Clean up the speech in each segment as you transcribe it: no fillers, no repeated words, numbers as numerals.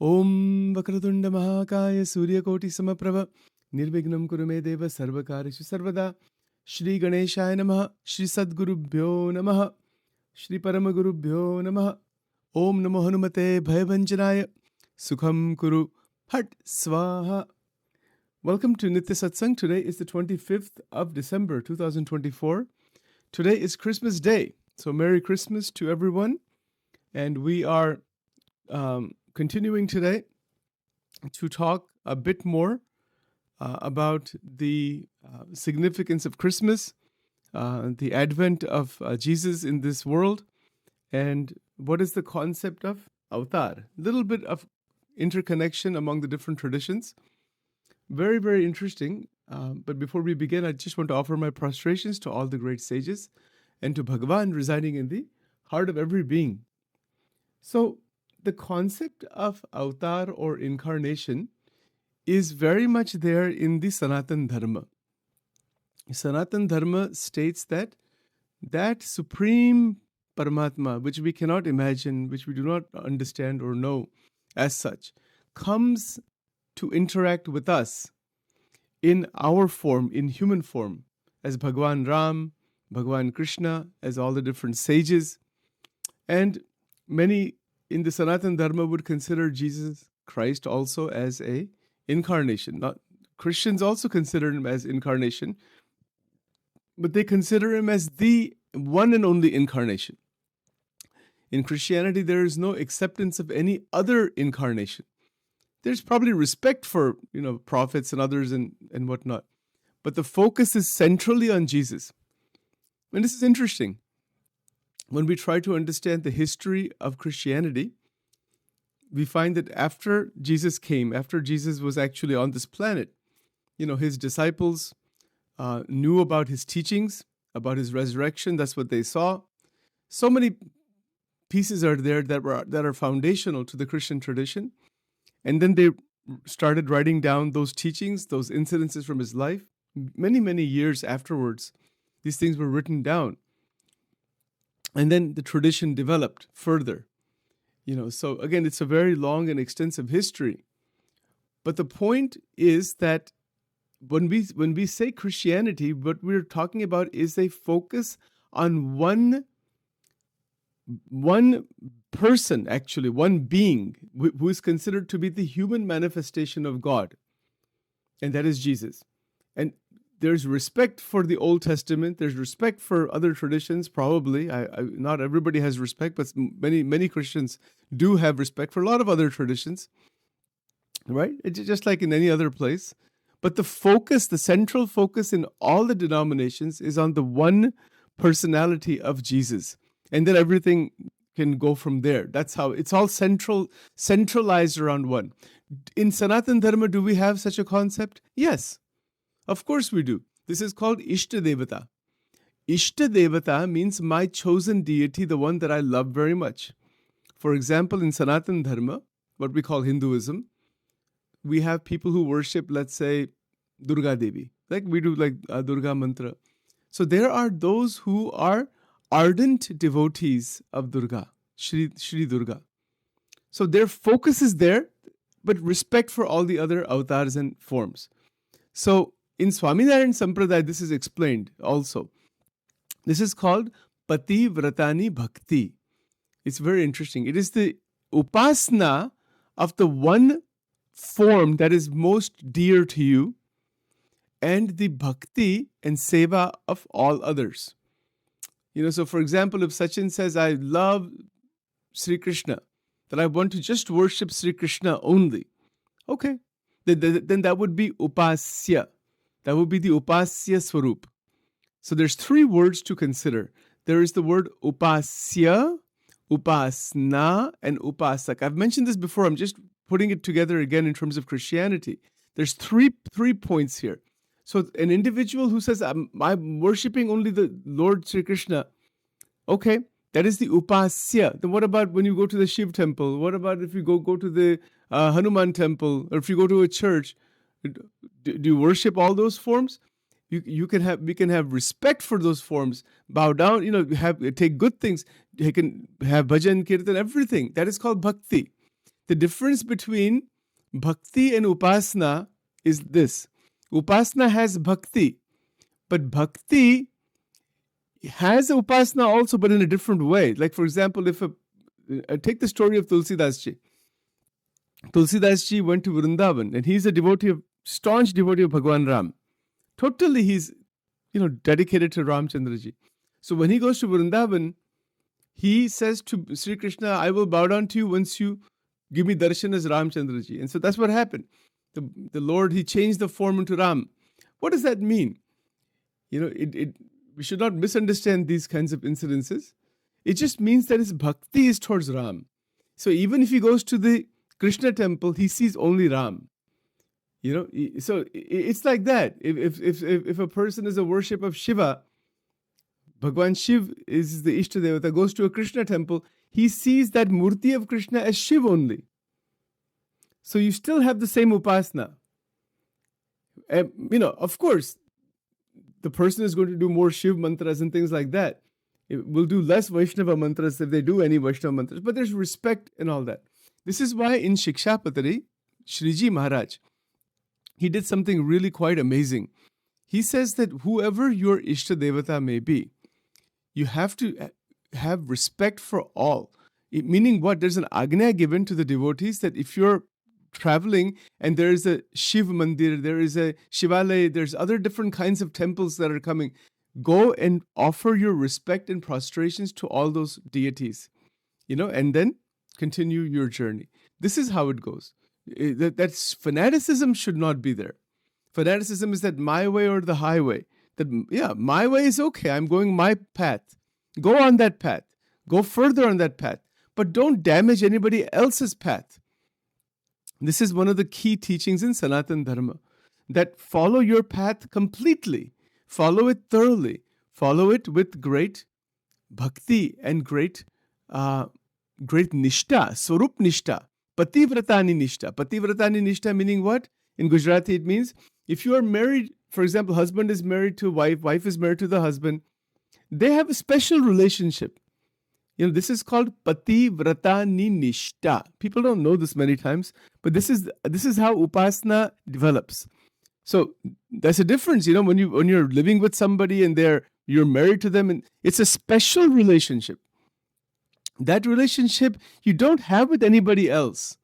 Om Vakratunda Mahakaya Suryakoti Samaprabha Nirvignam Kurume Deva Sarvakarishu Sarvada Shri Ganeshaya Namaha Shri Sadgurubhyo Namaha Shri Paramagurubhyo Namaha Om Namo Hanumate Bhayavanjanaya Sukham Kuru Hat Swaha. Welcome to Nitya Satsang. Today is the 25th of December 2024. Today is Christmas Day. So Merry Christmas to everyone. And we are continuing today to talk a bit more about the significance of Christmas, the advent of Jesus in this world, and what is the concept of avatar. A little bit of interconnection among the different traditions. Very, very interesting. But before we begin, I just want to offer my prostrations to all the great sages and to Bhagavan residing in the heart of every being. So, the concept of avatar or incarnation is very much there in the Sanatan Dharma. Sanatan Dharma states that supreme Paramatma, which we cannot imagine, which we do not understand or know as such, comes to interact with us in our form, in human form, as Bhagwan Ram, Bhagwan Krishna, as all the different sages. And many in the Sanatan Dharma would consider Jesus Christ also as a incarnation. Not Christians also consider him as incarnation, but they consider him as the one and only incarnation. In Christianity, there is no acceptance of any other incarnation. There's probably respect for, prophets and others and whatnot, but the focus is centrally on Jesus. And this is interesting. When we try to understand the history of Christianity, we find that after Jesus came, after Jesus was actually on this planet, his disciples knew about his teachings, about his resurrection. That's what they saw. So many pieces are there that are foundational to the Christian tradition. And then they started writing down those teachings, those incidences from his life. Many, many years afterwards, these things were written down. And then the tradition developed further. So again, it's a very long and extensive history. But the point is that when we say Christianity, what we're talking about is a focus on one person, actually, one being who is considered to be the human manifestation of God. And that is Jesus. And there's respect for the Old Testament. There's respect for other traditions, probably. Not everybody has respect, but many Christians do have respect for a lot of other traditions, right? It's just like in any other place. But the central focus in all the denominations is on the one personality of Jesus. And then everything can go from there. That's how it's all centralized around one. In Sanatan Dharma, do we have such a concept? Yes. Of course we do. This is called Ishta Devata. Ishta Devata means my chosen deity, the one that I love very much. For example, in Sanatan Dharma, what we call Hinduism, we have people who worship, let's say, Durga Devi. Like we do Durga Mantra. So there are those who are ardent devotees of Durga, Shri Durga. So their focus is there, but respect for all the other avatars and forms. So in Swaminarayan Sampradaya, this is explained also. This is called Pati Vratani Bhakti. It's very interesting. It is the upasana of the one form that is most dear to you and the bhakti and seva of all others. So for example, if Sachin says, I love Sri Krishna, that I want to just worship Sri Krishna only, okay, then that would be upasya. That would be the upasya swarup. So there's three words to consider. There is the word upasya, upasna, and upasak. I've mentioned this before. I'm just putting it together again in terms of Christianity. There's three points here. So an individual who says, I'm worshiping only the Lord Sri Krishna, okay, that is the upasya. Then what about when you go to the Shiv temple? What about if you go to the Hanuman temple, or if you go to a church? Do you worship all those forms? We can have respect for those forms, bow down, take good things. You can have bhajan, kirtan, everything. That is called bhakti. The difference between bhakti and upasana is this. Upasana has bhakti, but bhakti has upasana also, but in a different way. Like, for example, take the story of Tulsidas Ji. Tulsidas Ji went to Vrindavan, and he's a staunch devotee of Bhagwan Ram. Totally, he's dedicated to Ramchandra Ji. So when he goes to Vrindavan, he says to Sri Krishna, I will bow down to you once you give me darshan as Ramchandra Ji. And so that's what happened. The Lord, he changed the form into Ram. What does that mean? We should not misunderstand these kinds of incidences. It just means that his bhakti is towards Ram. So even if he goes to the Krishna temple, he sees only Ram. So it's like that. If a person is a worship of Shiva, Bhagwan Shiv is the Ishtadevata, goes to a Krishna temple, he sees that Murti of Krishna as Shiv only. So you still have the same upasana. Of course, the person is going to do more Shiv mantras and things like that. It will do less Vaishnava mantras if they do any Vaishnava mantras, but there's respect and all that. This is why in Shikshapatari, Shriji Maharaj, he did something really quite amazing. He says that whoever your Ishtadevata may be, you have to have respect for all. Meaning what? There's an agnya given to the devotees that if you're traveling and there is a Shiv Mandir, there is a Shivalaya, there's other different kinds of temples that are coming, go and offer your respect and prostrations to all those deities, and then continue your journey. This is how it goes. That's fanaticism should not be there. Fanaticism is that my way or the highway. My way is okay. I'm going my path. Go on that path. Go further on that path. But don't damage anybody else's path. This is one of the key teachings in Sanatana Dharma. That follow your path completely. Follow it thoroughly. Follow it with great bhakti and great nishta, swarup nishta, pativratani nishta. Pativratani nishta meaning what? In Gujarati it means if you are married, for example, husband is married to wife is married to the husband, they have a special relationship. This is called pativratani nishta. People don't know this many times, but this is how upasana develops. So there's a difference, when you're living with somebody and you're married to them, and it's a special relationship. That relationship you don't have with anybody else.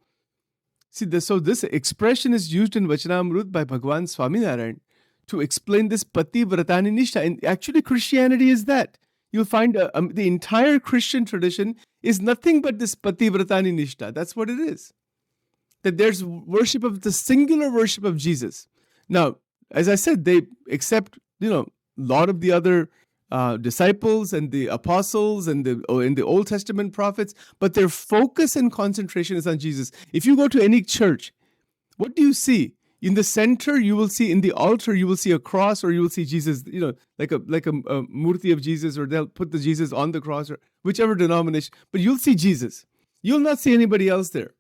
See, so this expression is used in Vachanamrut by Bhagwan Swaminarayan to explain this pativratani nishta. And actually Christianity is that. You'll find the entire Christian tradition is nothing but this pativratani nishta. That's what it is. That there's the singular worship of Jesus. Now, as I said, they accept, a lot of the other disciples and the apostles and in the Old Testament prophets, but their focus and concentration is on Jesus. If you go to any church, what do you see? In the center, you will see, in the altar, you will see a cross, or you will see Jesus, like a murti of Jesus, or they'll put the Jesus on the cross, or whichever denomination, but you'll see Jesus. You'll not see anybody else there.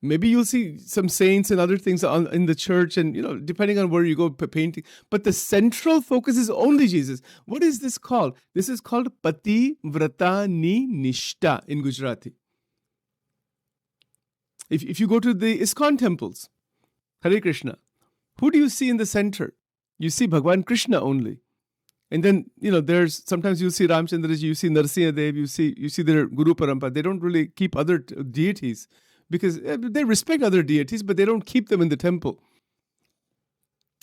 Maybe you'll see some saints and other things in the church, and depending on where you go, painting. But the central focus is only Jesus. What is this called? This is called pativratani nishta in Gujarati. If you go to the ISKCON temples, Hare Krishna, who do you see in the center? You see Bhagwan Krishna only. And then, there's sometimes you see Ramchandraji, you see Narsimha Dev, you see their Guru Parampara. They don't really keep other deities because they respect other deities, but they don't keep them in the temple.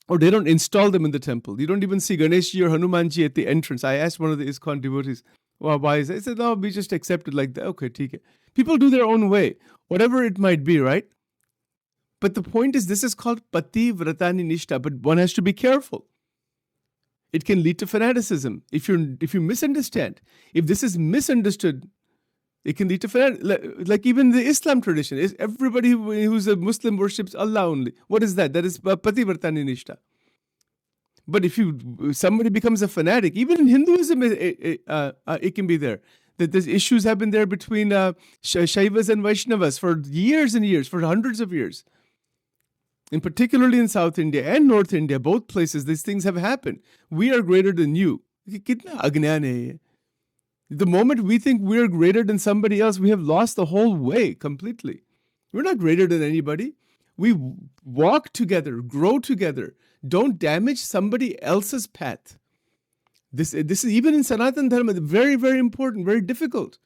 Or they don't install them in the temple. You don't even see Ganeshji or Hanumanji at the entrance. I asked one of the ISKCON devotees, well, why is that? He said, no, we just accept it like that. Okay, theek hai. People do their own way, whatever it might be, right? But the point is, this is called pativratani nishta, but one has to be careful. It can lead to fanaticism. If you misunderstand, if this is misunderstood, it can lead to fanaticism. Like even the Islam tradition, is everybody who's a Muslim worships Allah only. What is that? That is pativratani nishta. But if somebody becomes a fanatic, even in Hinduism, it can be there. That these issues have been there between Shaivas and Vaishnavas for years and years, for hundreds of years. And particularly in South India and North India, both places, these things have happened. We are greater than you. Kitna agnan hai. The moment we think we're greater than somebody else, we have lost the whole way completely. We're not greater than anybody. We walk together, grow together. Don't damage somebody else's path. This is even in Sanatan Dharma, very, very important, very difficult.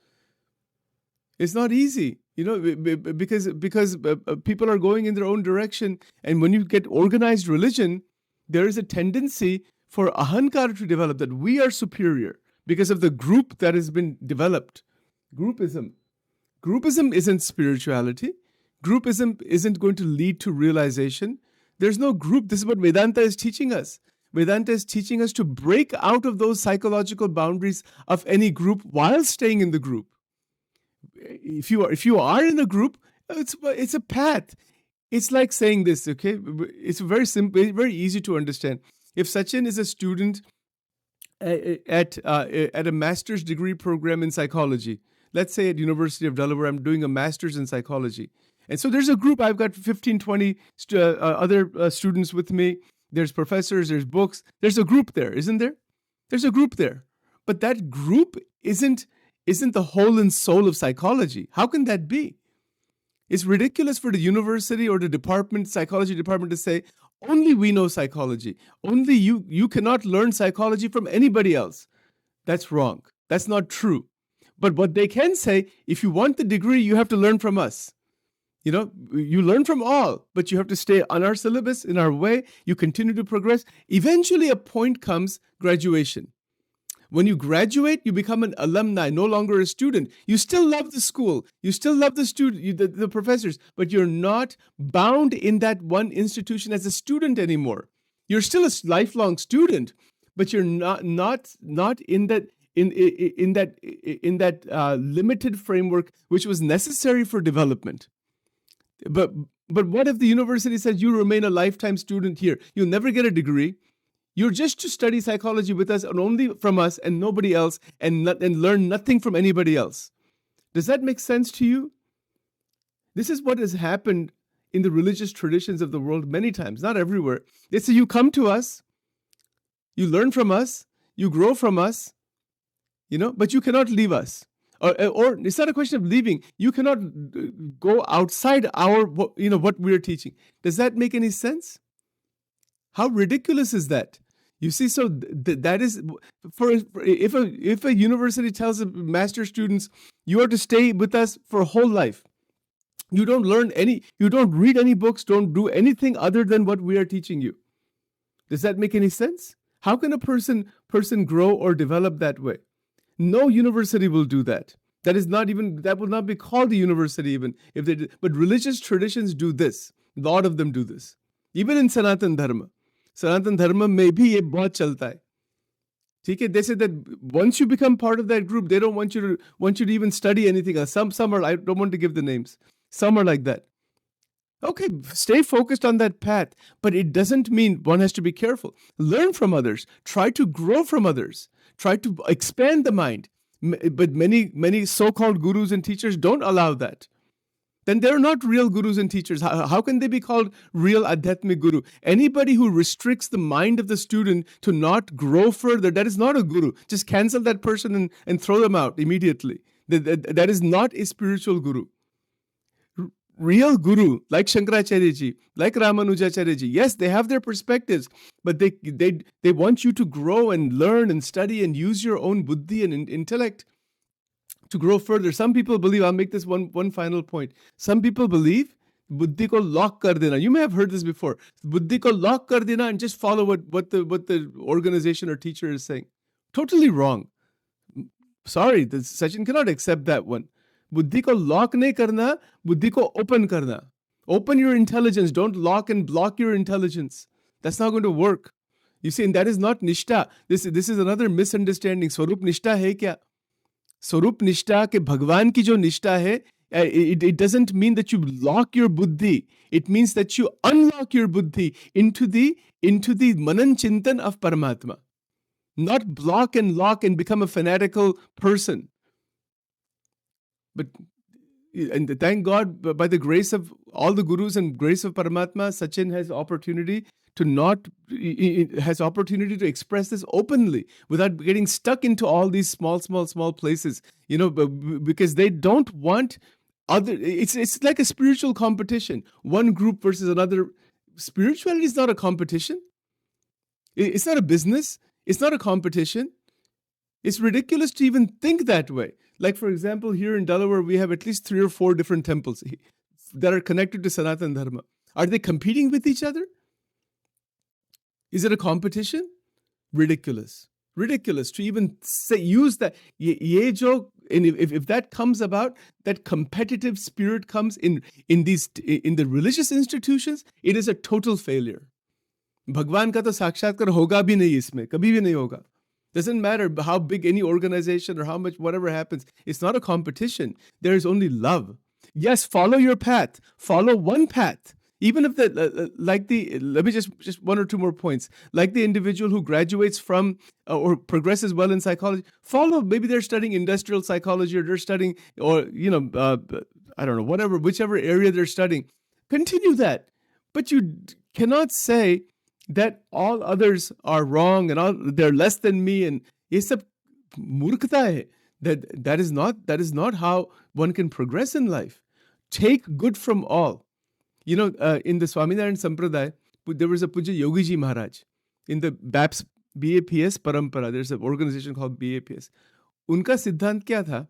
It's not easy, because people are going in their own direction. And when you get organized religion, there is a tendency for ahankara to develop, that we are superior because of the group that has been developed. Groupism. Groupism isn't spirituality. Groupism isn't going to lead to realization. There's no group. This is what Vedanta is teaching us. Vedanta is teaching us to break out of those psychological boundaries of any group while staying in the group. If you are in a group, it's a path. It's like saying this, okay? It's very simple, very easy to understand. If Sachin is a student at a master's degree program in psychology, let's say at University of Delaware, I'm doing a master's in psychology. And so there's a group, I've got 15, 20 other students with me. There's professors, there's books. There's a group there, isn't there? There's a group there. But that group isn't the whole and soul of psychology. How can that be? It's ridiculous for the university or the psychology department to say, only we know psychology. Only you cannot learn psychology from anybody else. That's wrong. That's not true. But what they can say, if you want the degree, you have to learn from us. You learn from all, but you have to stay on our syllabus, in our way. You continue to progress. Eventually, a point comes, graduation. When you graduate, you become an alumni, no longer a student. You still love the school. You still love the student, the professors, but you're not bound in that one institution as a student anymore. You're still a lifelong student, but you're not in that limited framework which was necessary for development. But what if the university says you remain a lifetime student here? You'll never get a degree. You're just to study psychology with us and only from us and nobody else, and learn nothing from anybody else. Does that make sense to you? This is what has happened in the religious traditions of the world many times, not everywhere. They say you come to us, you learn from us, you grow from us, but you cannot leave us. Or it's not a question of leaving. You cannot go outside what we're teaching. Does that make any sense? How ridiculous is that? You see, so that is if a university tells master students, you are to stay with us for a whole life. You don't read any books, don't do anything other than what we are teaching you. Does that make any sense? How can a person grow or develop that way? No university will do that. That will not be called a university even if they did. But religious traditions do this. A lot of them do this. Even in Sanatan Dharma. Sanatan Dharma में भी ये बहुत चलता है. ठीक है? They say that once you become part of that group, they don't want you to even study anything else. Some are, I don't want to give the names. Some are like that. Okay, stay focused on that path, but it doesn't mean one has to be careful. Learn from others. Try to grow from others. Try to expand the mind. But many so-called gurus and teachers don't allow that. Then they're not real gurus and teachers. How can they be called real Adhyatmic guru? Anybody who restricts the mind of the student to not grow further, that is not a guru. Just cancel that person and throw them out immediately. That is not a spiritual guru. Real guru, like Shankaracharya ji, like Ramanujacharya ji, yes, they have their perspectives, but they want you to grow and learn and study and use your own buddhi and intellect to grow further. Some people believe, I'll make this one final point. Some people believe buddhi ko lock kar dena. You may have heard this before. Buddhi ko lock kar dena and just follow what the organization or teacher is saying. Totally wrong. Sorry, Sachin cannot accept that one. Buddhi ko lock nahi karna, buddhi ko open karna. Open your intelligence. Don't lock and block your intelligence. That's not going to work. You see, and that is not nishta. This is another misunderstanding. Swarup nishta hai kya? Swarup nishta ke Bhagwan ki jo nishta hai, it doesn't mean that you lock your buddhi. It means that you unlock your buddhi into the manan chintan of Paramatma. Not block and lock and become a fanatical person. And thank God, by the grace of all the gurus and grace of Paramatma, Sachin has opportunity to express this openly without getting stuck into all these small places, because they don't want it's like a spiritual competition, one group versus another. Spirituality is not a competition. It's not a business. It's not a competition. It's ridiculous to even think that way. Like, for example, here in Delaware, we have at least 3 or 4 different temples that are connected to Sanatana Dharma. Are they competing with each other? Is it a competition? Ridiculous to even use that. If that comes about, that competitive spirit comes in the religious institutions, it is a total failure. भगवान का तो साक्षात्कार होगा भी नहीं इसमें, कभी भी नहीं होगा. Doesn't matter how big any organization or how much whatever happens. It's not a competition. There is only love. Yes, follow your path. Follow one path. Even if let me just 1 or 2 more points. Like the individual who graduates from or progresses well in psychology, follow. Maybe they're studying industrial psychology, or they're studying, or I don't know, whichever area they're studying. Continue that. But you cannot say that all others are wrong and they're less than me, and ye sab murkhta hai. That is not how one can progress in life. Take good from all. In the Swaminarayan Sampradaya, there was a Puja Yogiji Maharaj in the BAPS Parampara. There's an organization called BAPS. Unka siddhant kya tha?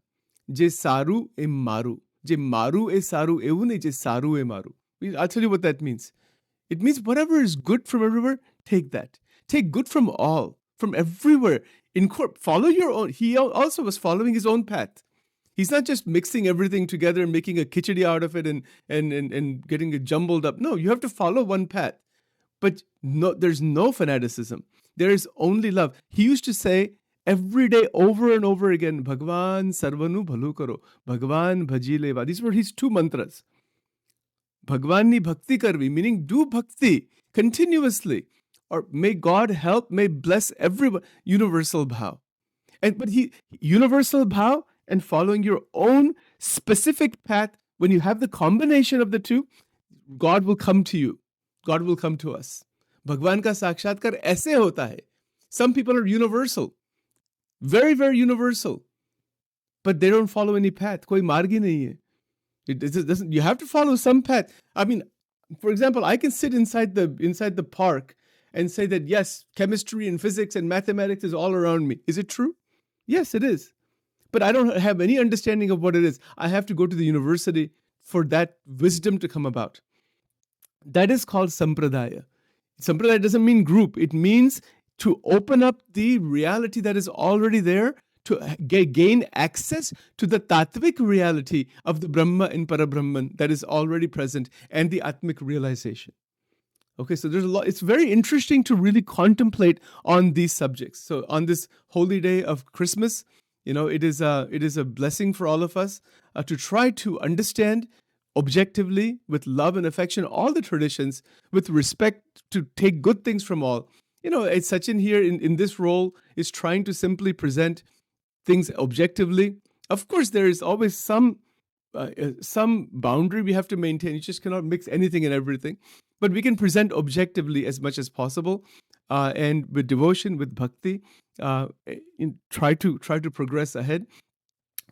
Je saru e maru. Je maru e saru evu nahi, je saru e maru. I'll tell you what that means. It means whatever is good from everywhere, take that. Take good from all, from everywhere. Follow your own. He also was following his own path. He's not just mixing everything together and making a khichdi out of it and getting it jumbled up. No, you have to follow one path. But no, there's no fanaticism. There is only love. He used to say every day over and over again, Bhagwan sarvanu bhalu karo, Bhagwan bhaji leva. These were his 2 mantras. Bhagwan ni bhakti karvi, meaning do bhakti continuously. Or may God help, may bless everyone. Universal bhav. But universal bhav and following your own specific path, when you have the combination of the two, God will come to you. God will come to us. Bhagwan ka sakshatkar aise hota hai. Some people are universal. Very, very universal. But they don't follow any path. Koi marg hi nahi hai. It doesn't. You have to follow some path. I mean, for example, I can sit inside the park and say that, yes, chemistry and physics and mathematics is all around me. Is it true? Yes, it is. But I don't have any understanding of what it is. I have to go to the university for that wisdom to come about. That is called sampradaya. Sampradaya doesn't mean group. It means to open up the reality that is already there, to gain access to the tattvic reality of the Brahma and Parabrahman that is already present, and the Atmic realization. Okay, so there's a lot. It's very interesting to really contemplate on these subjects. So on this holy day of Christmas, it is a blessing for all of us to try to understand objectively, with love and affection, all the traditions, with respect, to take good things from all. Sachin here in this role is trying to simply present things objectively. Of course, there is always some boundary we have to maintain. You just cannot mix anything and everything. But we can present objectively as much as possible, and with devotion, with bhakti, try to progress ahead.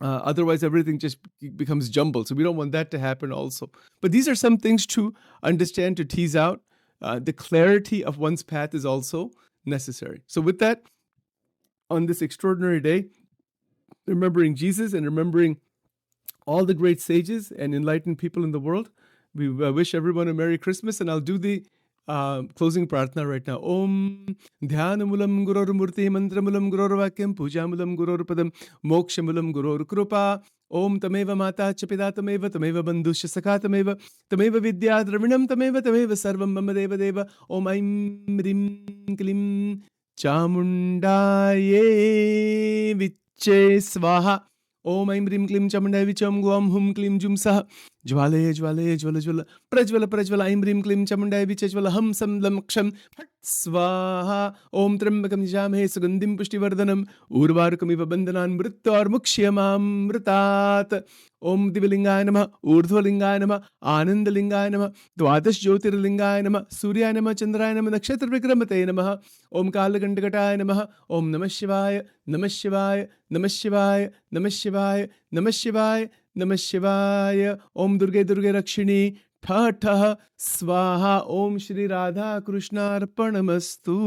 Otherwise, everything just becomes jumbled. So we don't want that to happen also. But these are some things to understand, to tease out. The clarity of one's path is also necessary. So with that, on this extraordinary day, remembering Jesus and remembering all the great sages and enlightened people in the world, we wish everyone a Merry Christmas, and I'll do the closing prarthana right now. Om Dhyanamulam Guror Murti Mantramulam Guror Vakyam Pujamulam Guror Padam Mokshamulam Guror Krupa Om Tameva Mata Chapida Tameva Bandhusha Saka Tameva Vidya Dravinam Tameva Sarvam Mama Deva Deva Om Aim Rim Klim Chamundaye Viche Swaha Om Aim Rim Klim Chamundaye Vicham Guam Hum Klim Jum Saha ज्वालय ज्वालय ज्वल ज्वल प्रज्वल प्रज्वल ऐं ह्रीं क्लीं चामुण्डाय विचज्वल हं सं लं क्षं फट् स्वाहा। ओम त्र्यंबकं यजामहे सुगन्धिं पुष्टिवर्धनम् उर्वारुकमिव बन्धनान् मृत्योर्मुक्ष्यमामृतात्। ओम दिव्यलिंगाय नमः, ऊर्ध्वलिंगाय नमः, आनंदलिंगाय नमः, द्वादश ज्योतिर्लिंगाय नमः, सूर्याय नमः, चंद्राय नमः, नक्षत्र विक्रमते नमः, ओम कालकंटकटाय नमः, ओम नमः शिवाय, नमः शिवाय, नमः शिवाय, नमः शिवाय, नमः शिवाय, नमः शिवाय। ओम दुर्गे दुर्गे रक्षिणी ठः ठः स्वाहा। ओम श्री राधा कृष्णार्पणमस्तु।